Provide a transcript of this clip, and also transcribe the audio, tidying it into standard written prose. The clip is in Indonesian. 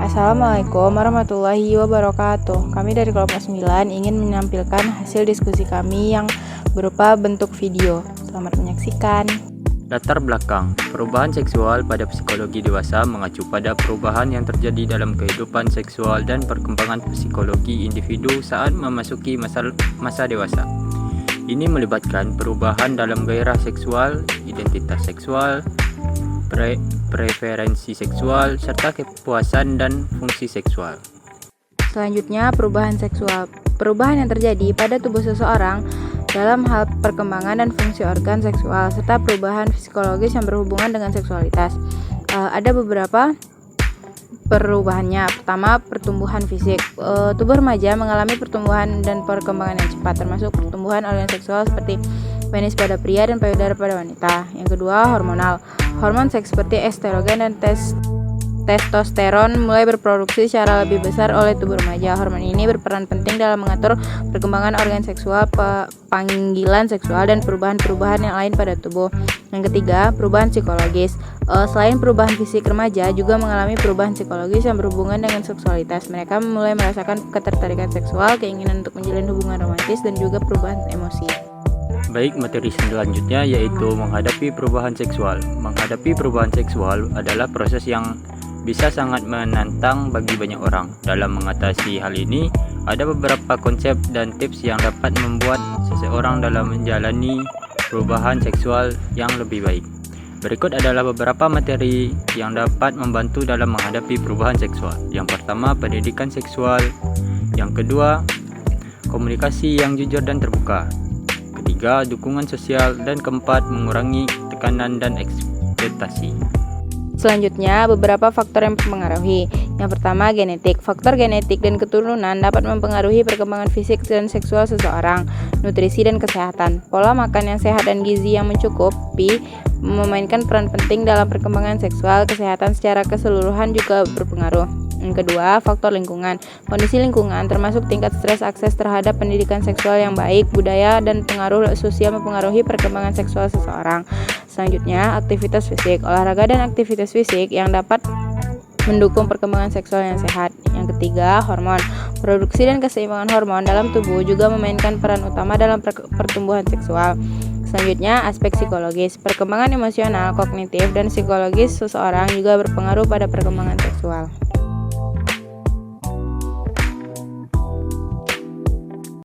Assalamualaikum warahmatullahi wabarakatuh. Kami dari kelompok 9 ingin menampilkan hasil diskusi kami yang berupa bentuk video. Selamat menyaksikan. Latar belakang perubahan seksual pada psikologi dewasa mengacu pada perubahan yang terjadi dalam kehidupan seksual dan perkembangan psikologi individu saat memasuki masa dewasa. Ini melibatkan perubahan dalam gairah seksual, identitas seksual, preferensi seksual, serta kepuasan dan fungsi seksual. Selanjutnya, perubahan seksual. Perubahan yang terjadi pada tubuh seseorang dalam hal perkembangan dan fungsi organ seksual, serta perubahan psikologis yang berhubungan dengan seksualitas. Ada beberapa perubahannya. Pertama, pertumbuhan fisik. Tubuh remaja mengalami pertumbuhan dan perkembangan yang cepat, termasuk pertumbuhan organ seksual seperti penis pada pria dan payudara pada wanita. Yang kedua, hormonal. Hormon seks seperti estrogen dan testosteron mulai berproduksi secara lebih besar oleh tubuh remaja. Hormon ini berperan penting dalam mengatur perkembangan organ seksual, panggilan seksual, dan perubahan-perubahan yang lain pada tubuh. Yang ketiga, perubahan psikologis. Selain perubahan fisik, remaja juga mengalami perubahan psikologis yang berhubungan dengan seksualitas. Mereka mulai merasakan ketertarikan seksual, keinginan untuk menjalin hubungan romantis, dan juga perubahan emosi. Baik, materi selanjutnya yaitu menghadapi perubahan seksual. Menghadapi perubahan seksual adalah proses yang bisa sangat menantang bagi banyak orang. Dalam mengatasi hal ini, ada beberapa konsep dan tips yang dapat membuat seseorang dalam menjalani perubahan seksual yang lebih baik. Berikut adalah beberapa materi yang dapat membantu dalam menghadapi perubahan seksual. Yang pertama, pendidikan seksual. Yang kedua, komunikasi yang jujur dan terbuka. Ketiga, dukungan sosial. Dan keempat, mengurangi tekanan dan ekspektasi. Selanjutnya, beberapa faktor yang mempengaruhi. Yang pertama, genetik. Faktor genetik dan keturunan dapat mempengaruhi perkembangan fisik dan seksual seseorang. Nutrisi dan kesehatan. Pola makan yang sehat dan gizi yang mencukupi memainkan peran penting dalam perkembangan seksual. Kesehatan secara keseluruhan juga berpengaruh. Yang kedua, faktor lingkungan. Kondisi lingkungan termasuk tingkat stres, akses terhadap pendidikan seksual yang baik, budaya, dan pengaruh sosial mempengaruhi perkembangan seksual seseorang. Selanjutnya, aktivitas fisik. Olahraga dan aktivitas fisik yang dapat mendukung perkembangan seksual yang sehat. Yang ketiga, hormon. Produksi dan keseimbangan hormon dalam tubuh juga memainkan peran utama dalam pertumbuhan seksual. Selanjutnya, aspek psikologis. Perkembangan emosional, kognitif, dan psikologis seseorang juga berpengaruh pada perkembangan seksual.